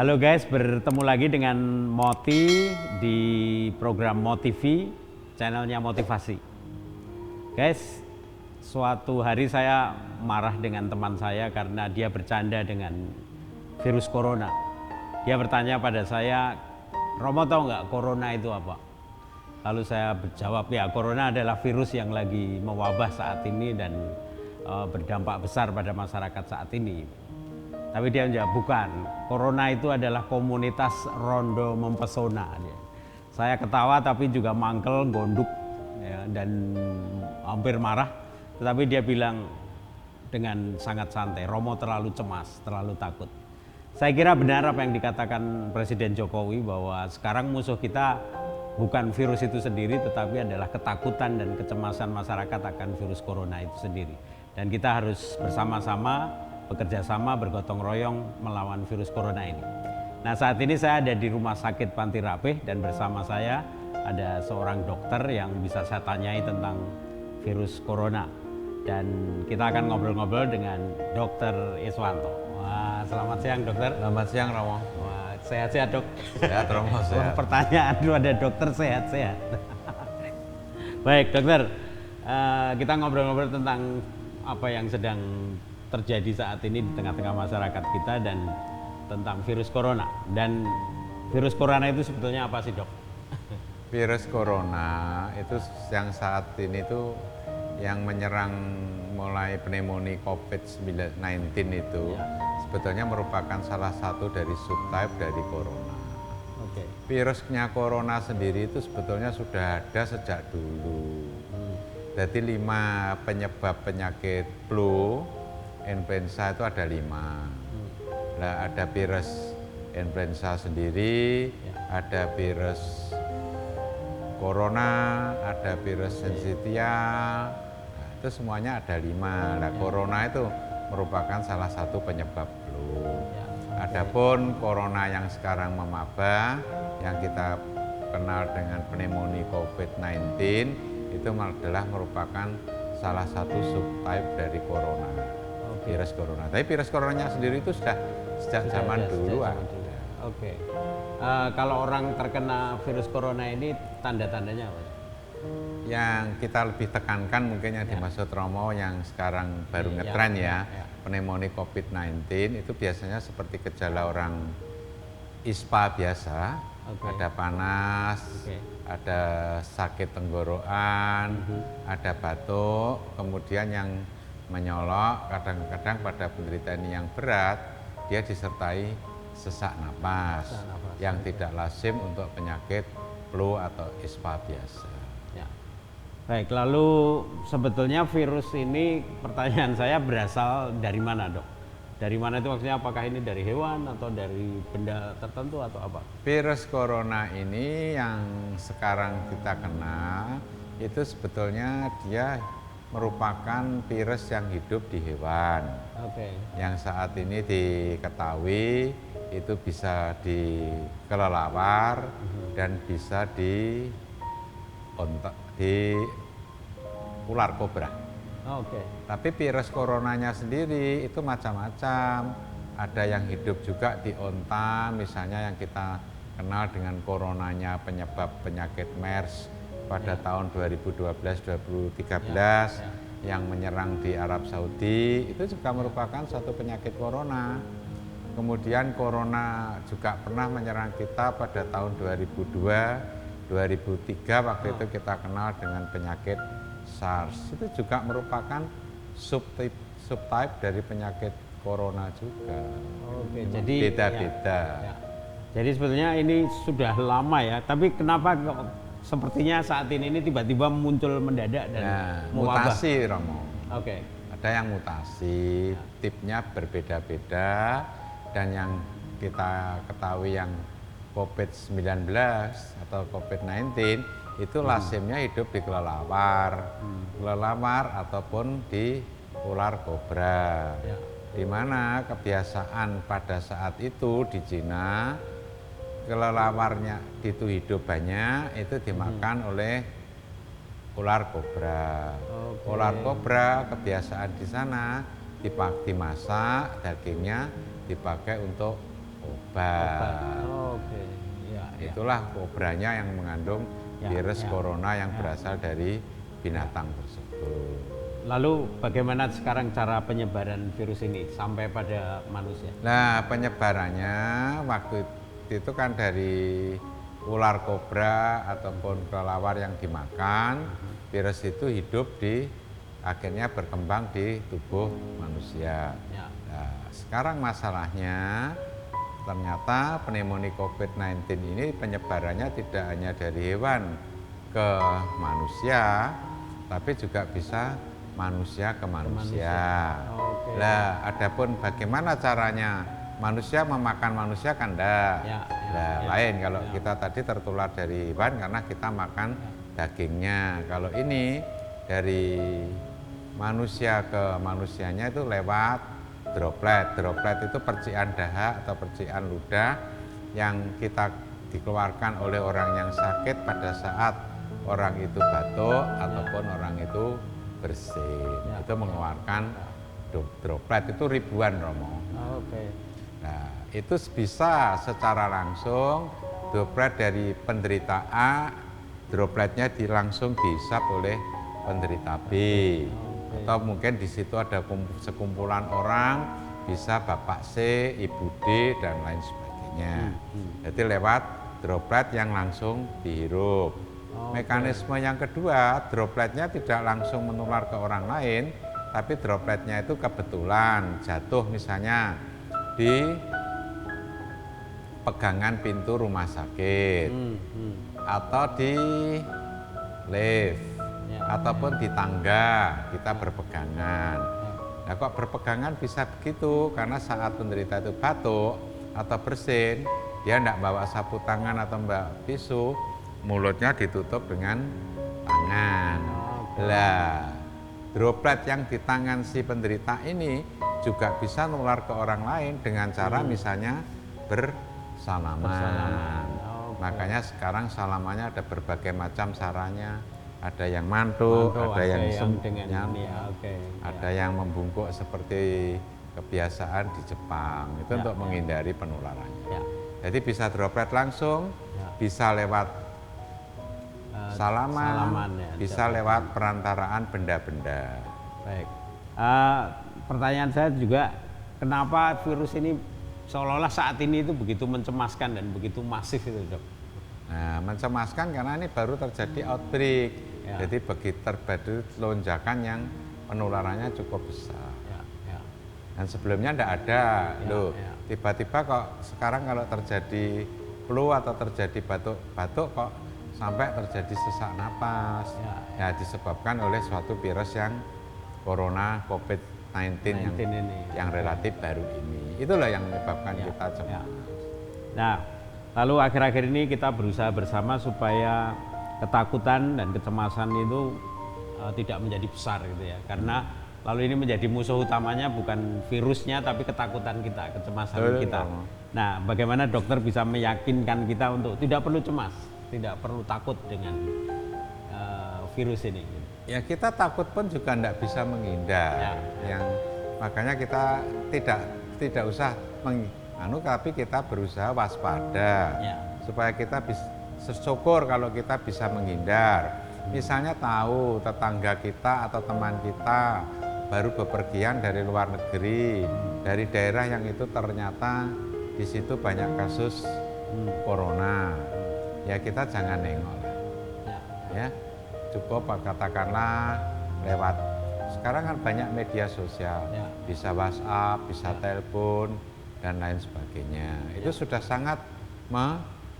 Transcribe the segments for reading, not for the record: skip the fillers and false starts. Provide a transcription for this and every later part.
Halo guys, bertemu lagi dengan Moti di program Motivi, channelnya motivasi. Guys, suatu hari saya marah dengan teman saya karena dia bercanda dengan virus corona. Dia bertanya pada saya, Romo tahu nggak corona itu apa? Lalu saya berjawab, ya corona adalah virus yang lagi mewabah saat ini dan berdampak besar pada masyarakat saat ini. Tapi dia menjawab, bukan, corona itu adalah komunitas rondo mempesona. Saya ketawa tapi juga mangkel, gonduk ya, dan hampir marah. Tetapi dia bilang dengan sangat santai, Romo terlalu cemas, terlalu takut. Saya kira benar apa yang dikatakan Presiden Jokowi bahwa sekarang musuh kita bukan virus itu sendiri, tetapi adalah ketakutan dan kecemasan masyarakat akan virus corona itu sendiri. Dan kita harus bersama-sama bekerja sama, bergotong royong melawan virus corona ini. Nah, saat ini saya ada di Rumah Sakit Panti Rapih dan bersama saya ada seorang dokter yang bisa saya tanyai tentang virus corona. Dan kita akan ngobrol-ngobrol dengan Dr. Iswanto. Wah, selamat siang dokter. Selamat siang Romo. Wah, sehat-sehat dok. Sehat Romo, sehat. Pertanyaan dulu ada dokter sehat-sehat. Baik dokter, kita ngobrol-ngobrol tentang apa yang sedang terjadi saat ini di tengah-tengah masyarakat kita dan tentang virus corona. Dan virus corona itu sebetulnya apa sih dok? Virus corona itu yang saat ini tuh yang menyerang mulai pneumonia COVID-19 itu sebetulnya merupakan salah satu dari subtype dari corona. Virusnya corona sendiri itu sebetulnya sudah ada sejak dulu. Jadi 5 penyebab penyakit flu influenza itu ada 5. Nah, ada virus influenza sendiri, ada virus corona, ada virus syncytia. Nah, itu semuanya ada 5. Nah, corona itu merupakan salah satu penyebab flu. Adapun corona yang sekarang memabah, yang kita kenal dengan pneumonia COVID-19, itu adalah merupakan salah satu subtype dari corona. Virus corona. Tapi virus coronanya sendiri itu sudah sejak zaman dulu. Oke. Kalau orang terkena virus corona ini tanda-tandanya apa? Yang kita lebih tekankan mungkin yang dimaksud Romo yang sekarang baru ngetren pneumonia COVID-19 itu biasanya seperti gejala orang ISPA biasa, ada panas, ada sakit tenggorokan, ada batuk, kemudian yang menyolok, kadang-kadang pada penderita ini yang berat dia disertai sesak napas yang tidak lazim untuk penyakit flu atau ISPA biasa. Ya. Baik, lalu sebetulnya virus ini pertanyaan saya berasal dari mana dok? Dari mana itu maksudnya, apakah ini dari hewan atau dari benda tertentu atau apa? Virus corona ini yang sekarang kita kenal itu sebetulnya dia merupakan virus yang hidup di hewan. Yang saat ini diketahui itu bisa di kelelawar dan bisa di ular kobra. Tapi virus coronanya sendiri itu macam-macam. Ada yang hidup juga di onta, misalnya yang kita kenal dengan coronanya penyebab penyakit MERS pada tahun 2012-2013 yang menyerang di Arab Saudi, itu juga merupakan satu penyakit corona. Kemudian corona juga pernah menyerang kita pada tahun 2002-2003, waktu itu kita kenal dengan penyakit SARS. Itu juga merupakan subtype dari penyakit corona juga. Jadi beda-beda. Jadi sebetulnya ini sudah lama ya, tapi kenapa sepertinya saat ini tiba-tiba muncul mendadak dan mutasi Romo. Ada yang mutasi, tipnya berbeda-beda, dan yang kita ketahui yang COVID-19 atau COVID-19 itu lazimnya hidup di kelelawar, ataupun di ular kobra. Di mana kebiasaan pada saat itu di Cina kelelawarnya itu hidup banyak, itu dimakan oleh ular kobra. Ular kobra kebiasaan di sana dimasak, dagingnya dipakai untuk obat. Oke. Ya, ya. Itulah kobranya yang mengandung Ya, virus ya, corona yang ya. berasal dari binatang tersebut. Lalu bagaimana sekarang cara penyebaran virus ini sampai pada manusia? Nah, penyebarannya waktu itu kan dari ular kobra ataupun kelelawar yang dimakan, virus itu hidup akhirnya berkembang di tubuh manusia. Ya. Nah, sekarang masalahnya ternyata pneumonia COVID-19 ini penyebarannya tidak hanya dari hewan ke manusia, tapi juga bisa manusia ke manusia. Oke. Lah, adapun bagaimana caranya manusia memakan manusia kan enggak. Ya, ya, Nah, ya, lain kalau ya. kita tadi tertular dari hewan karena kita makan dagingnya. Kalau ini dari manusia ke manusianya itu lewat droplet. Droplet itu percikan dahak atau percikan ludah yang kita dikeluarkan oleh orang yang sakit pada saat orang itu batuk ataupun orang itu bersin. Ya. Itu mengeluarkan droplet itu ribuan, Romo. Oke. Nah, itu bisa secara langsung droplet dari penderita A, dropletnya langsung dihisap oleh penderita B. Atau mungkin di situ ada sekumpulan orang, bisa Bapak C, Ibu D, dan lain sebagainya. Jadi lewat droplet yang langsung dihirup. Mekanisme yang kedua, dropletnya tidak langsung menular ke orang lain, tapi dropletnya itu kebetulan jatuh misalnya di pegangan pintu rumah sakit atau di lift ataupun di tangga kita berpegangan. Nah, kok berpegangan bisa begitu? Karena saat penderita itu batuk atau bersin, dia tidak bawa sapu tangan atau bawa tisu, mulutnya ditutup dengan tangan. Lah, droplet yang di tangan si penderita ini juga bisa nular ke orang lain dengan cara misalnya bersalaman. Makanya sekarang salamannya ada berbagai macam caranya. Ada yang mantuk, ada yang dengan ada yang membungkuk seperti kebiasaan di Jepang. Itu untuk menghindari penularannya. Ya. Jadi bisa droplet langsung, bisa lewat salaman ya, bisa lewat perantaraan benda-benda. Baik. Pertanyaan saya juga, kenapa virus ini seolah-olah saat ini itu begitu mencemaskan dan begitu masif itu, Dok? Nah, mencemaskan karena ini baru terjadi outbreak. Jadi terjadi lonjakan yang penularannya cukup besar. Dan sebelumnya tidak ada. Loh, tiba-tiba kok sekarang kalau terjadi flu atau terjadi batuk-batuk kok sampai terjadi sesak napas. Ya, disebabkan oleh suatu virus yang corona COVID-19 yang relatif baru ini. Itulah yang menyebabkan kita cemas. Nah, lalu akhir-akhir ini kita berusaha bersama supaya ketakutan dan kecemasan itu tidak menjadi besar gitu ya. Karena lalu ini menjadi musuh utamanya bukan virusnya tapi ketakutan kita, kecemasan kita. Nah, bagaimana dokter bisa meyakinkan kita untuk tidak perlu cemas, tidak perlu takut dengan virus ini? Ya, kita takut pun juga tidak bisa menghindar. Makanya kita tidak usah tapi kita berusaha waspada supaya kita bisa syukur kalau kita bisa menghindar. Misalnya tahu tetangga kita atau teman kita baru bepergian dari luar negeri, dari daerah yang itu ternyata di situ banyak kasus corona. Ya, kita jangan nengok lah. Ya, cukup katakanlah lewat sekarang kan banyak media sosial, bisa WhatsApp, bisa telepon dan lain sebagainya. Itu sudah sangat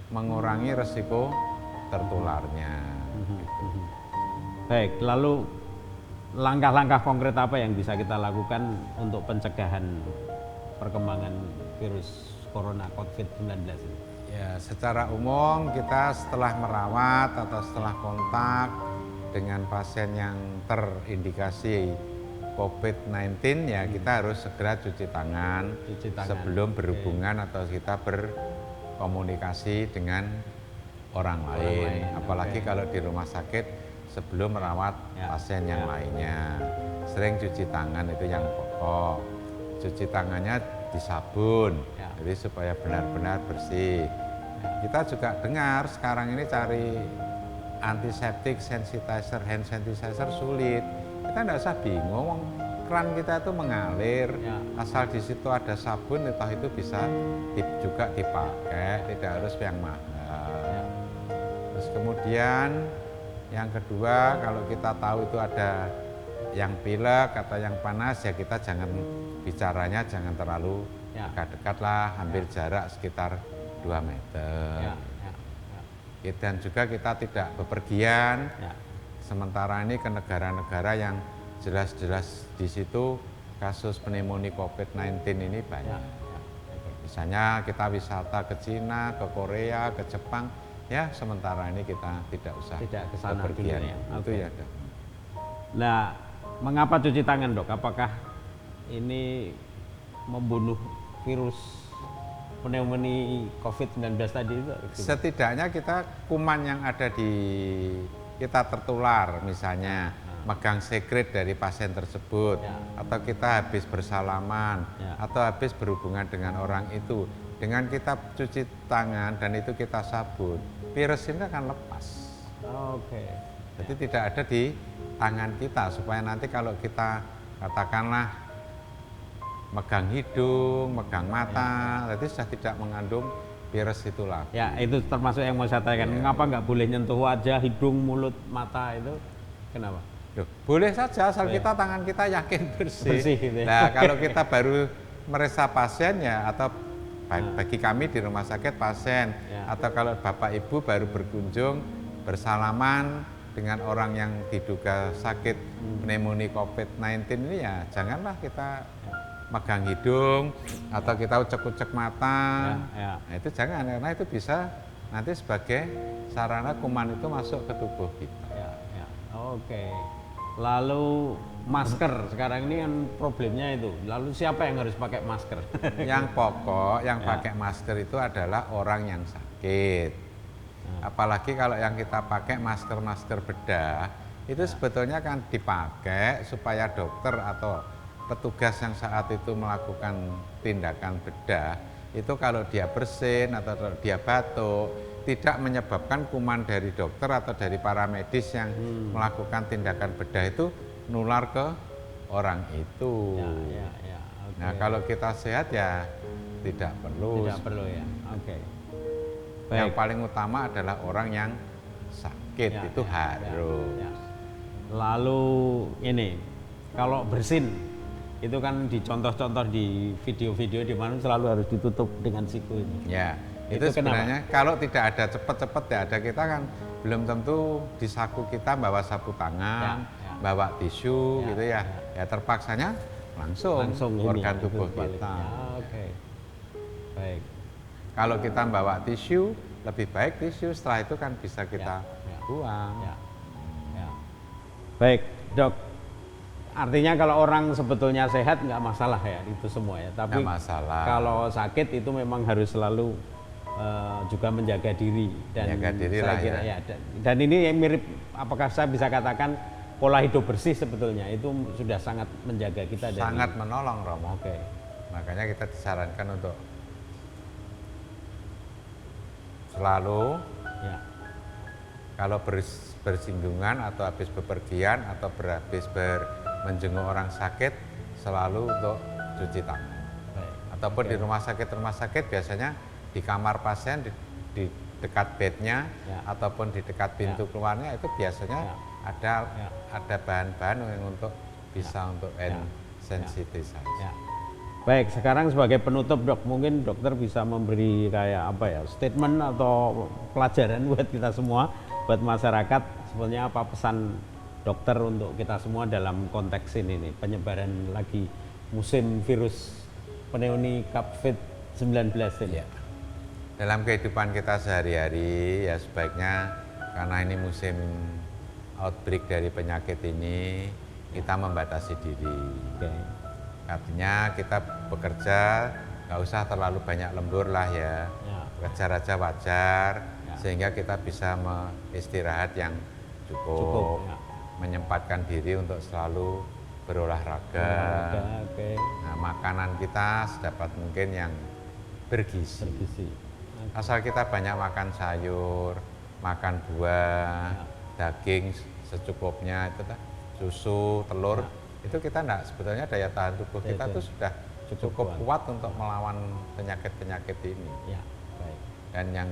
mengurangi resiko tertularnya. Baik, lalu langkah-langkah konkret apa yang bisa kita lakukan untuk pencegahan perkembangan virus corona COVID-19 ini? Ya, secara umum kita setelah merawat atau setelah kontak dengan pasien yang terindikasi COVID-19 ya kita harus segera cuci tangan sebelum berhubungan atau kita berkomunikasi dengan orang lain. Apalagi kalau di rumah sakit sebelum merawat pasien yang lainnya. Sering cuci tangan itu yang pokok. Cuci tangannya disabun, Ya. jadi supaya benar-benar bersih. Kita juga dengar sekarang ini cari antiseptik, sanitizer, hand sanitizer sulit. Kita tidak usah bingung, keran kita itu mengalir, Ya. asal di situ ada sabun, toh itu bisa juga dipakai, tidak harus yang mahal. Ya. Terus kemudian yang kedua, kalau kita tahu itu ada yang pilek atau yang panas, ya kita jangan bicaranya jangan terlalu Ya. dekat-dekat lah, ambil jarak sekitar 2 meter. Ya. Ya. Ya. Dan juga kita tidak bepergian, Ya. sementara ini ke negara-negara yang jelas-jelas di situ kasus pneumonia COVID-19 ini Ya. banyak. Ya. Oke. Misalnya kita wisata ke Cina, ke Korea, ke Jepang, ya sementara ini kita tidak usah Tidak ke sana bepergian. dulu ya. Itu Oke. ya, Dok. Nah, mengapa cuci tangan, Dok? Apakah ini membunuh virus pneumonia COVID-19 tadi itu? Setidaknya kita kuman yang ada di kita tertular, misalnya megang secret dari pasien tersebut, Ya. atau kita habis bersalaman, Ya. atau habis berhubungan dengan orang itu, dengan kita cuci tangan dan itu kita sabun, virus ini akan lepas. Oke. Jadi tidak ada di tangan kita, supaya nanti kalau kita katakanlah megang hidung, megang mata, berarti sudah tidak mengandung virus itulah. Ya, itu termasuk yang mau saya tanyakan. Ya. Mengapa nggak boleh nyentuh wajah, hidung, mulut, mata itu? Kenapa? Loh, boleh saja asal Boleh. kita tangan kita yakin bersih. Bersih gitu ya. Nah, kalau kita baru meriksa pasien ya, atau bagi kami di rumah sakit pasien, Ya. atau kalau Bapak Ibu baru berkunjung bersalaman dengan orang yang diduga sakit pneumonia COVID-19 ini, ya janganlah kita megang hidung atau kita ucek-ucek mata. Ya. Nah, itu jangan, karena itu bisa nanti sebagai sarana kuman itu masuk ke tubuh kita. Ya, ya. Oke. Lalu masker sekarang ini kan problemnya itu. Lalu siapa yang harus pakai masker? Yang pokok yang Ya. pakai masker itu adalah orang yang sakit. Apalagi kalau yang kita pakai masker bedah, itu sebetulnya kan dipakai supaya dokter atau petugas yang saat itu melakukan tindakan bedah, itu kalau dia bersin atau kalau dia batuk, tidak menyebabkan kuman dari dokter atau dari para medis yang melakukan tindakan bedah itu nular ke orang itu. Ya. Oke. Nah, kalau kita sehat ya tidak perlu. Tidak perlu ya. Oke. Yang paling utama adalah orang yang sakit, Ya, itu harus. ya. Lalu ini, kalau bersin itu kan dicontoh-contoh di video-video di mana selalu harus ditutup dengan siku ini. Ya, Itu itu sebenarnya kalau tidak ada cepet-cepet ya ada, kita kan belum tentu di saku kita bawa sapu tangan, Ya. bawa tisu Ya, gitu ya. Ya terpaksanya langsung ini organ ya, tubuh balik. kita. Ya, oke. Baik. Kalau kita bawa tisu, lebih baik tisu, setelah itu kan bisa kita Ya. buang. Ya. Ya. Baik, Dok. Artinya kalau orang sebetulnya sehat nggak masalah ya itu semua ya. Tapi Nggak masalah. kalau sakit itu memang harus selalu juga menjaga diri dan Menjaga diri saya lah kira ya. dan ini yang mirip, apakah saya bisa katakan pola hidup bersih sebetulnya itu sudah sangat menjaga kita dari Sangat menolong, Romo. Oke. Makanya kita disarankan untuk selalu Ya. kalau bersinggungan atau habis bepergian atau habis menjenguk orang sakit, selalu untuk cuci tangan. Baik. Ataupun di rumah sakit biasanya di kamar pasien, di dekat bednya, Ya. ataupun di dekat pintu keluarnya itu biasanya Ya. ada bahan-bahan yang untuk bisa untuk hand Ya. sanitizer. Ya. Baik, sekarang sebagai penutup, Dok, mungkin dokter bisa memberi kayak apa ya, statement atau pelajaran buat kita semua, buat masyarakat, sebenarnya apa pesan dokter untuk kita semua dalam konteks ini nih, penyebaran lagi musim virus pneumonia COVID-19 ini. Ya. Dalam kehidupan kita sehari-hari ya sebaiknya, karena ini musim outbreak dari penyakit ini, kita membatasi diri. Oke. Artinya kita bekerja nggak usah terlalu banyak lembur lah ya, Ya. wajar aja wajar, Ya. sehingga kita bisa istirahat yang cukup, Ya. menyempatkan diri untuk selalu berolahraga. Oke. Nah, makanan kita sedapat mungkin yang bergizi. Bergizi. Asal kita banyak makan sayur, makan buah, daging secukupnya, itu susu, telur, itu kita enggak, sebetulnya daya tahan tubuh kita tuh sudah cukup kuat untuk melawan penyakit-penyakit ini. Ya, baik. Dan yang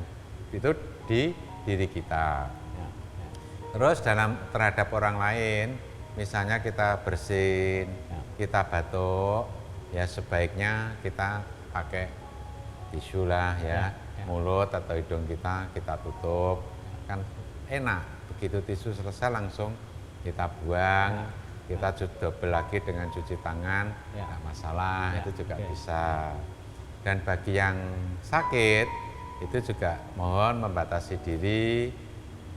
itu di diri kita. Ya. Terus terhadap orang lain, misalnya kita bersin, kita batuk, ya sebaiknya kita pakai tisu lah ya, mulut atau hidung kita tutup, kan enak. Begitu tisu selesai langsung kita buang, kita double lagi dengan cuci tangan, nggak masalah, itu juga bisa. Dan bagi yang sakit, itu juga mohon membatasi diri,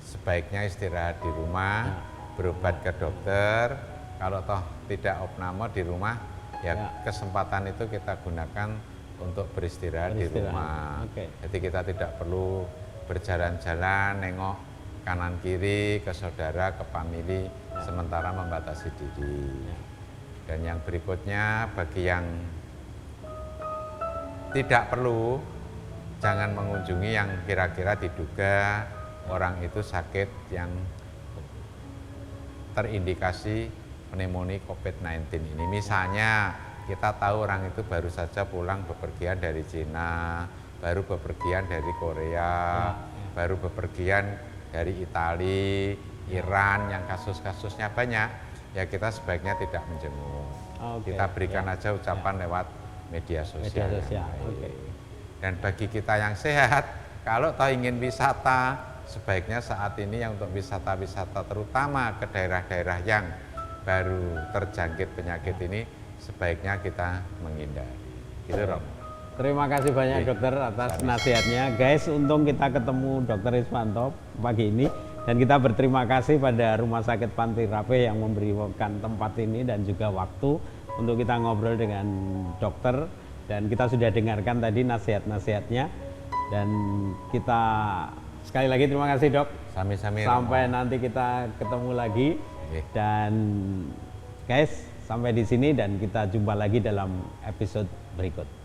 sebaiknya istirahat di rumah, berobat ke dokter. Kalau toh tidak opname di rumah, ya kesempatan itu kita gunakan untuk beristirahat di rumah. Jadi kita tidak perlu berjalan-jalan, nengok kanan kiri ke saudara, ke famili, sementara membatasi diri. Dan yang berikutnya, bagi yang tidak perlu, jangan mengunjungi yang kira-kira diduga orang itu sakit yang terindikasi pneumonia COVID-19 ini. Misalnya kita tahu orang itu baru saja pulang bepergian dari Cina, baru bepergian dari Korea, baru bepergian dari Italia, Iran yang kasus-kasusnya banyak, ya kita sebaiknya tidak menjenguk. Kita berikan aja ucapan lewat media sosial. Dan bagi kita yang sehat, kalau tahu ingin wisata, sebaiknya saat ini yang untuk wisata-wisata terutama ke daerah-daerah yang baru terjangkit penyakit ini, sebaiknya kita menghindari. Gitu, Romo. Terima kasih banyak dokter atas nasihatnya. Guys, untung kita ketemu Dr. Iswanto pagi ini, dan kita berterima kasih pada Rumah Sakit Panti Rapih yang memberikan tempat ini dan juga waktu untuk kita ngobrol dengan dokter, dan kita sudah dengarkan tadi nasihat-nasihatnya, dan kita sekali lagi terima kasih, Dok. Sami-sami. Sampai nanti kita ketemu lagi. Dan guys, sampai di sini dan kita jumpa lagi dalam episode berikut.